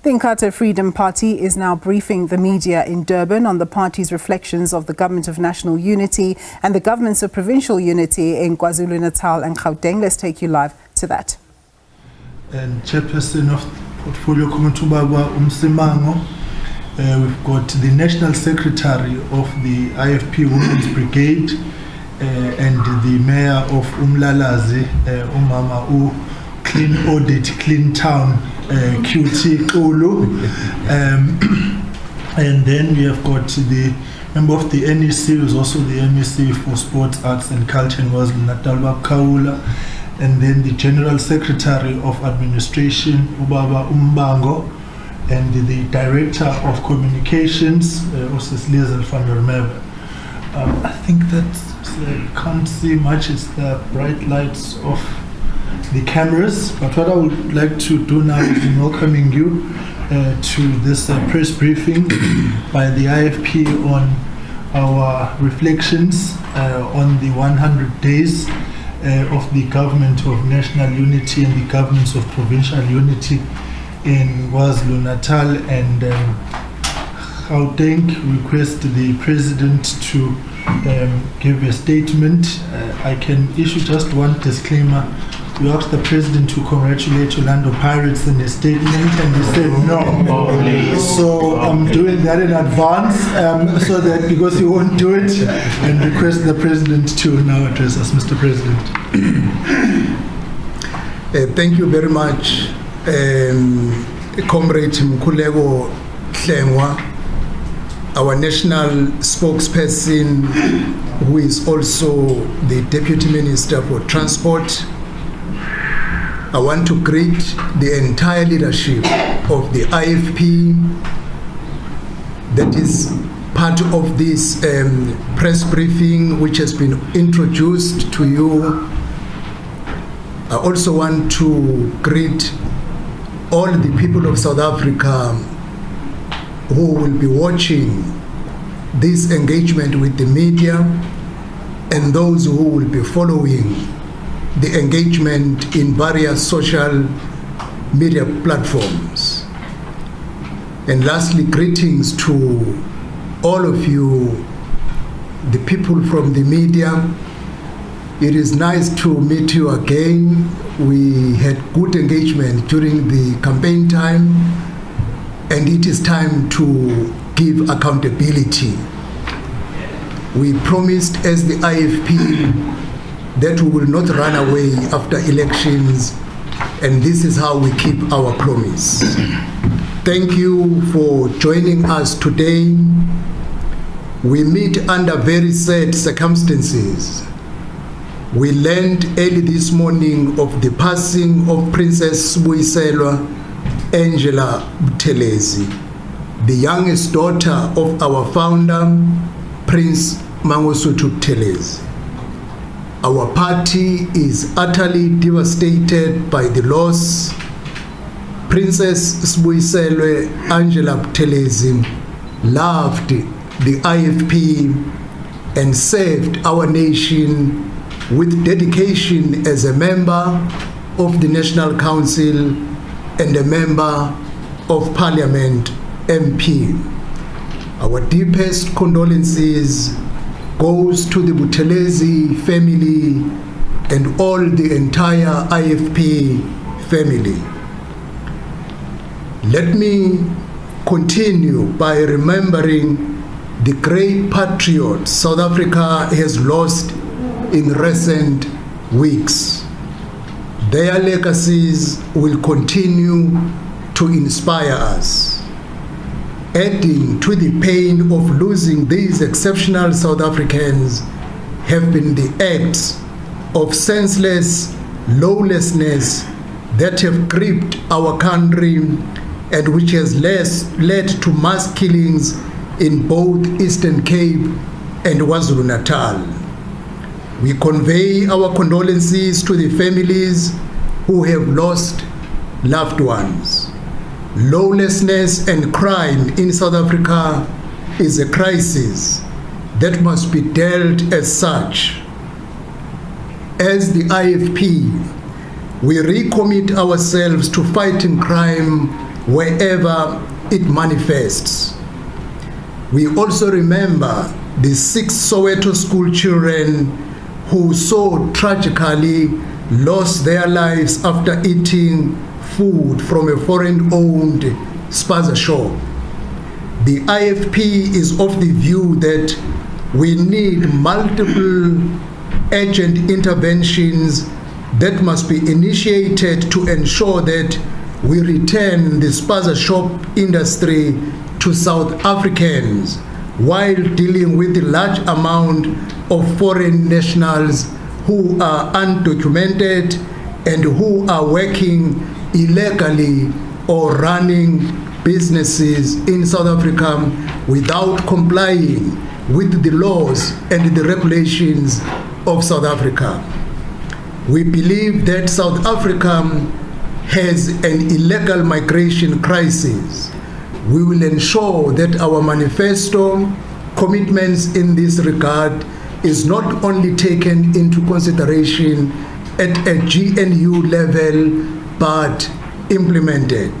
The Inkatha Freedom Party is now briefing the media in Durban on the party's reflections of the Government of National Unity and the governments of Provincial Unity in KwaZulu-Natal and Gauteng. Let's take you live to that. And Chairperson of Portfolio Komatubaba Umsimango, we've got the National Secretary of the IFP Women's Brigade and the Mayor of Umlalazi, Umama U, Clean Audit, Clean Town, QT Ulu. And then we have got the member of the NEC, who's also the MEC for Sports, Arts and Culture in KwaZulu-Natal, Kaula. And then the General Secretary of Administration, Ubaba Umbango, and the Director of Communications, Lizel van der Merwe. I think that can't see much, it's the bright lights of the cameras, but what I would like to do now is welcoming you to this press briefing by the IFP on our reflections on the 100 days of the Government of National Unity and the governments of Provincial Unity in KwaZulu-Natal and Gauteng. Request the President to give a statement. I can issue just one disclaimer. We asked the President to congratulate Orlando Pirates in his statement and he said no. So I'm doing that in advance so that because he won't do it, and request the President to now address us. Mr. President. Thank you very much, Comrade Mkhuleko Hlengwa, our national spokesperson, who is also the Deputy Minister for Transport. I want to greet the entire leadership of the IFP that is part of this press briefing which has been introduced to you. I also want to greet all the people of South Africa who will be watching this engagement with the media and those who will be following the engagement in various social media platforms. And lastly, greetings to all of you, the people from the media. It is nice to meet you again. We had good engagement during the campaign time, and it is time to give accountability. We promised as the IFP that we will not run away after elections, and this is how we keep our promise. Thank you for joining us today. We meet under very sad circumstances. We learned early this morning of the passing of Princess Buiselwa Angela Buthelezi, the youngest daughter of our founder, Prince Mangosuthu Buthelezi. Our party is utterly devastated by the loss. Princess Buiselwa Angela Buthelezi loved the IFP and served our nation with dedication as a member of the National Council and a member of Parliament MP. Our deepest condolences goes to the Buthelezi family and all the entire IFP family. Let me continue by remembering the great patriots South Africa has lost in recent weeks. Their legacies will continue to inspire us. Adding to the pain of losing these exceptional South Africans have been the acts of senseless lawlessness that have gripped our country and which has led to mass killings in both Eastern Cape and KwaZulu-Natal. We convey our condolences to the families who have lost loved ones. Lawlessness and crime in South Africa is a crisis that must be dealt as such. As the IFP, we recommit ourselves to fighting crime wherever it manifests. We also remember the 6 Soweto school children who so tragically lost their lives after eating food from a foreign-owned spaza shop. The IFP is of the view that we need multiple urgent interventions that must be initiated to ensure that we return the spaza shop industry to South Africans while dealing with the large amount of foreign nationals who are undocumented and who are working illegally or running businesses in South Africa without complying with the laws and the regulations of South Africa. We believe that South Africa has an illegal migration crisis. We will ensure that our manifesto commitments in this regard is not only taken into consideration at a GNU level, but implemented.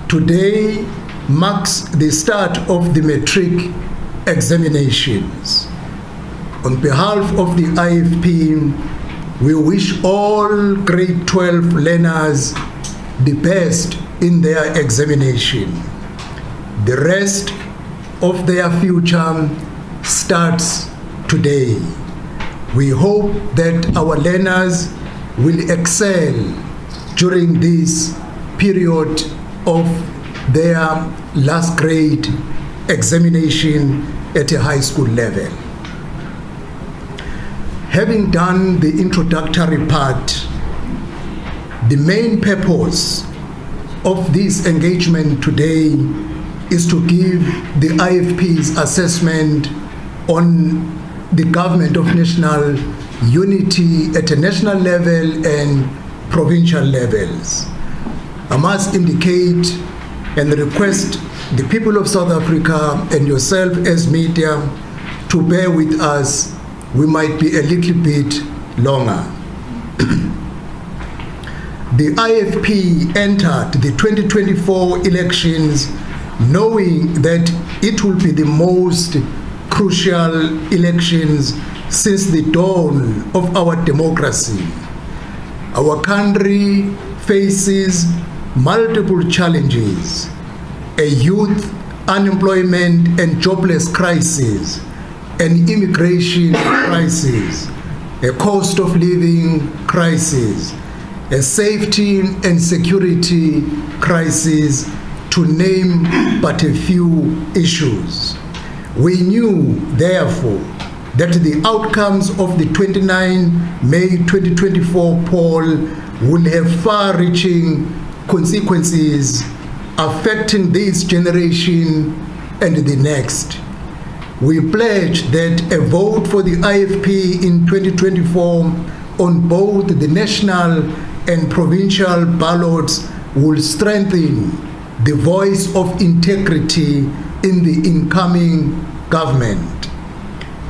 Today marks the start of the Matric examinations. On behalf of the IFP, we wish all grade 12 learners the best in their examination. The rest of their future starts today. We hope that our learners will excel during this period of their last grade examination at a high school level. Having done the introductory part, the main purpose of this engagement today is to give the IFP's assessment on the government of national unity at a national level and provincial levels. I must indicate and request the people of South Africa and yourself as media to bear with us. We might be a little bit longer. The IFP entered the 2024 elections knowing that it will be the most crucial elections since the dawn of our democracy. Our country faces multiple challenges: a youth unemployment and jobless crisis, an immigration crisis, a cost of living crisis, a safety and security crisis, to name but a few issues. We knew, therefore, that the outcomes of the 29 May 2024 poll will have far-reaching consequences affecting this generation and the next. We pledge that a vote for the IFP in 2024 on both the national and provincial ballots will strengthen the voice of integrity in the incoming government.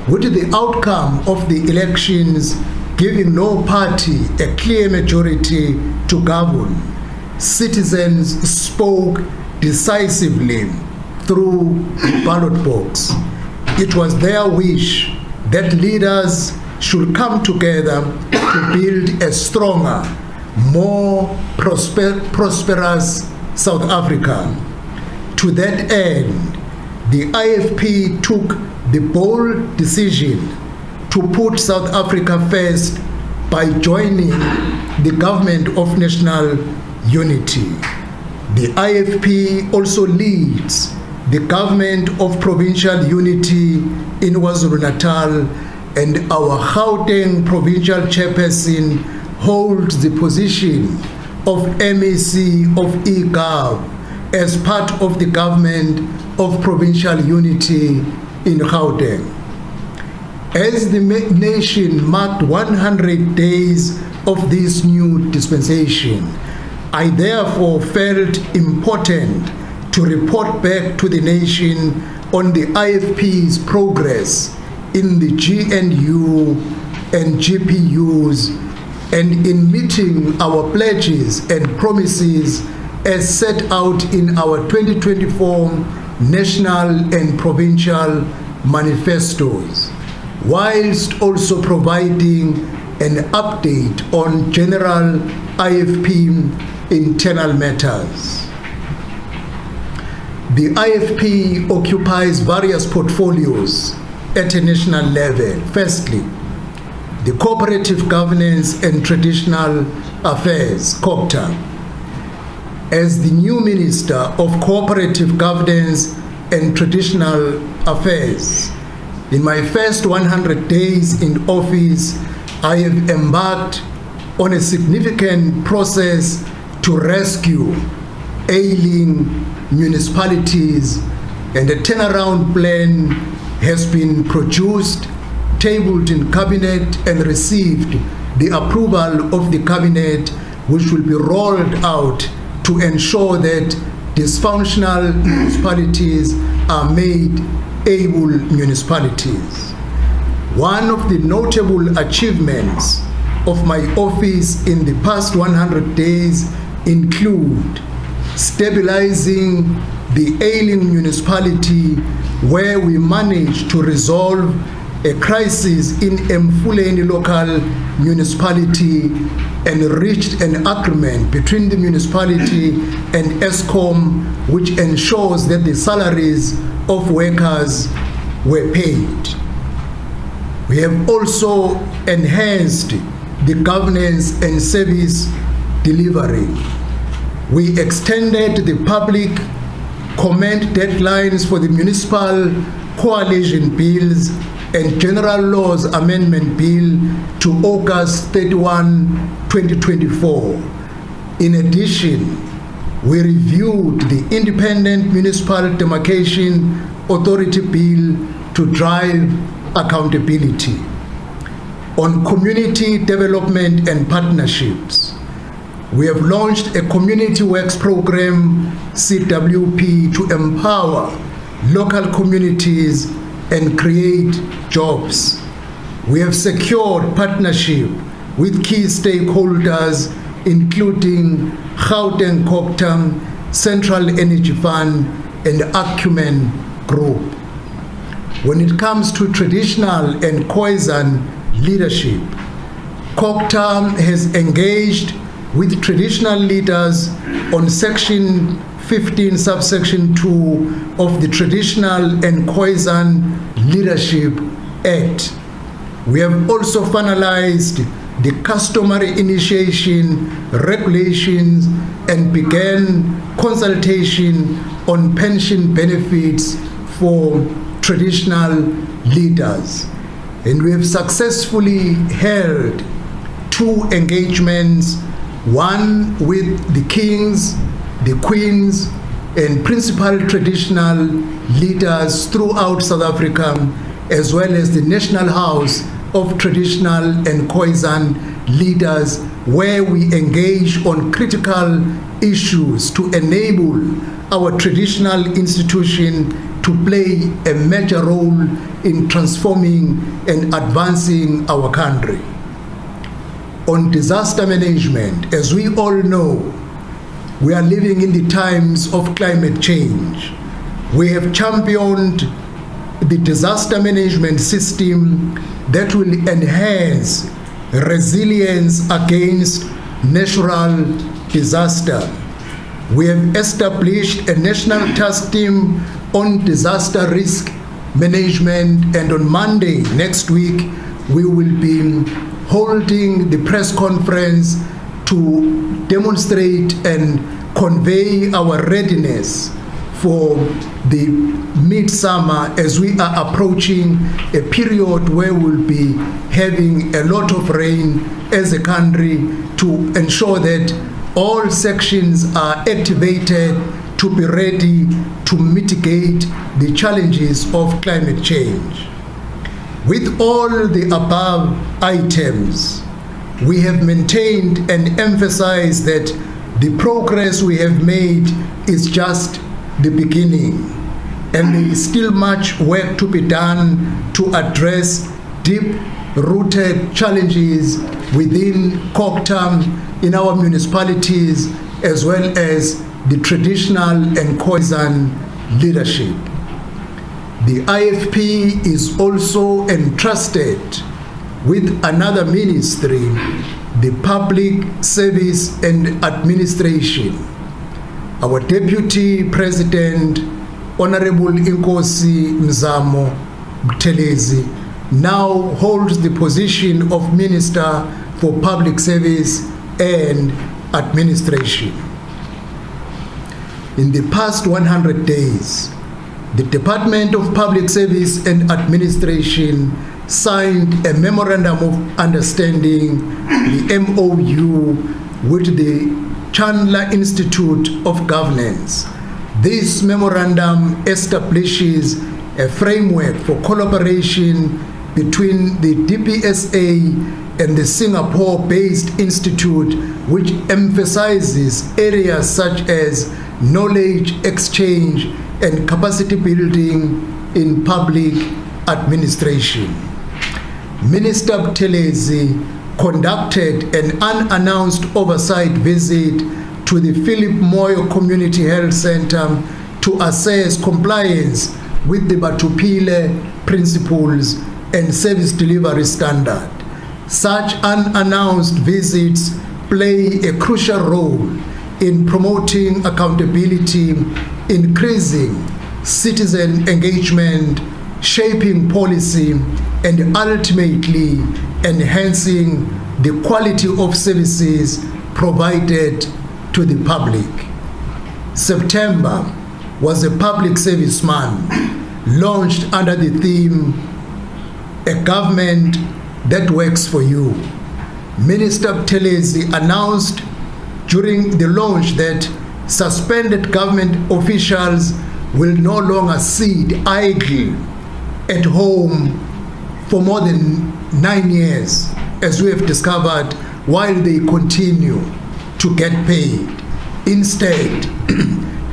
With the outcome of the elections giving no party a clear majority to govern, citizens spoke decisively through the ballot box. It was their wish that leaders should come together to build a stronger, more prosperous South Africa. To that end, the IFP took the bold decision to put South Africa first by joining the government of national unity. The IFP also leads the government of provincial unity in KwaZulu-Natal, and our Gauteng provincial chairperson holds the position of MEC of eGov as part of the government of provincial unity in Gauteng. As the nation marked 100 days of this new dispensation, I therefore felt important to report back to the nation on the IFP's progress in the GNU and GPUs and in meeting our pledges and promises as set out in our 2024 national and provincial manifestos, whilst also providing an update on general IFP internal matters. The IFP occupies various portfolios at a national level. Firstly, the Cooperative Governance and Traditional Affairs, COGTA. As the new Minister of Cooperative Governance and Traditional Affairs, in my first 100 days in office, I have embarked on a significant process to rescue ailing municipalities, and a turnaround plan has been produced, tabled in Cabinet, and received the approval of the Cabinet, which will be rolled out to ensure that dysfunctional municipalities are made able municipalities. One of the notable achievements of my office in the past 100 days include stabilizing the ailing municipality, where we managed to resolve a crisis in Mfuleni local municipality and reached an agreement between the municipality and ESCOM, which ensures that the salaries of workers were paid. We have also enhanced the governance and service delivery. We extended the public comment deadlines for the municipal coalition bills and general laws amendment bill to August 31, 2024. In addition, we reviewed the Independent Municipal Demarcation Authority bill to drive accountability. On community development and partnerships, we have launched a community works program, CWP, to empower local communities and create jobs. We have secured partnership with key stakeholders, including Gauteng Gauteng, Central Energy Fund, and Acumen Group. When it comes to traditional and KwaZulu leadership, COGTA has engaged with traditional leaders on Section 15, subsection 2 of the Traditional and KwaZulu Leadership Act. We have also finalized the customary initiation regulations and began consultation on pension benefits for traditional leaders. And we have successfully held 2 engagements, one with the kings, the queens, and principal traditional leaders throughout South Africa, as well as the National House of Traditional and KwaZulu leaders, where we engage on critical issues to enable our traditional institution to play a major role in transforming and advancing our country. On disaster management, as we all know, we are living in the times of climate change. We have championed the disaster management system that will enhance resilience against natural disaster. We have established a national task team on disaster risk management, and on Monday next week, we will be holding the press conference to demonstrate and convey our readiness for the midsummer, as we are approaching a period where we'll be having a lot of rain as a country, to ensure that all sections are activated to be ready to mitigate the challenges of climate change. With all the above items, we have maintained and emphasized that the progress we have made is just the beginning, and there is still much work to be done to address deep-rooted challenges within COGTA, in our municipalities, as well as the traditional and KZN leadership. The IFP is also entrusted with another ministry, the Public Service and Administration. Our Deputy President, Honorable Inkosi Mzamo Buthelezi, now holds the position of Minister for Public Service and Administration. In the past 100 days, the Department of Public Service and Administration signed a Memorandum of Understanding, the MOU, with the Chandler Institute of Governance. This memorandum establishes a framework for collaboration between the DPSA and the Singapore-based institute, which emphasizes areas such as knowledge exchange and capacity building in public administration. Minister Buthelezi conducted an unannounced oversight visit to the Philip Moyo Community Health Center to assess compliance with the Batupile principles and service delivery standard. Such unannounced visits play a crucial role in promoting accountability, increasing citizen engagement, shaping policy, and ultimately enhancing the quality of services provided to the public. September was a public service month launched under the theme, A Government That Works for You. Minister Buthelezi announced during the launch that suspended government officials will no longer sit idle at home for more than 9 years, as we have discovered, while they continue to get paid. Instead,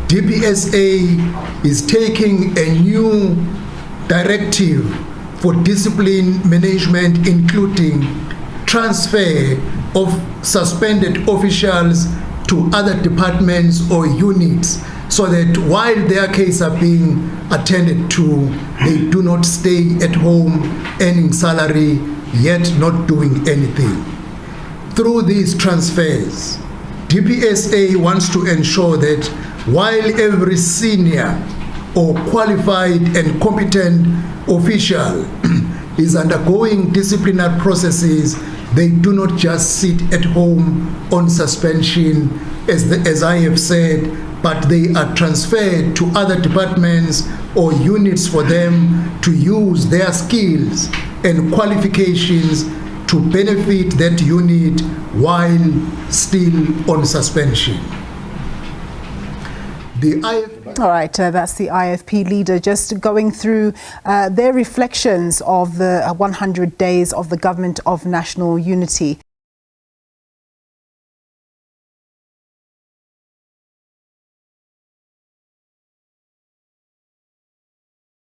DPSA is taking a new directive for discipline management, including transfer of suspended officials to other departments or units, so that while their cases are being attended to, they do not stay at home earning salary yet not doing anything. Through these transfers, DPSA wants to ensure that while every senior or qualified and competent official is undergoing disciplinary processes, they do not just sit at home on suspension, as I have said, but they are transferred to other departments or units for them to use their skills and qualifications to benefit that unit while still on suspension. All right, that's the IFP leader just going through their reflections of the 100 days of the Government of National Unity.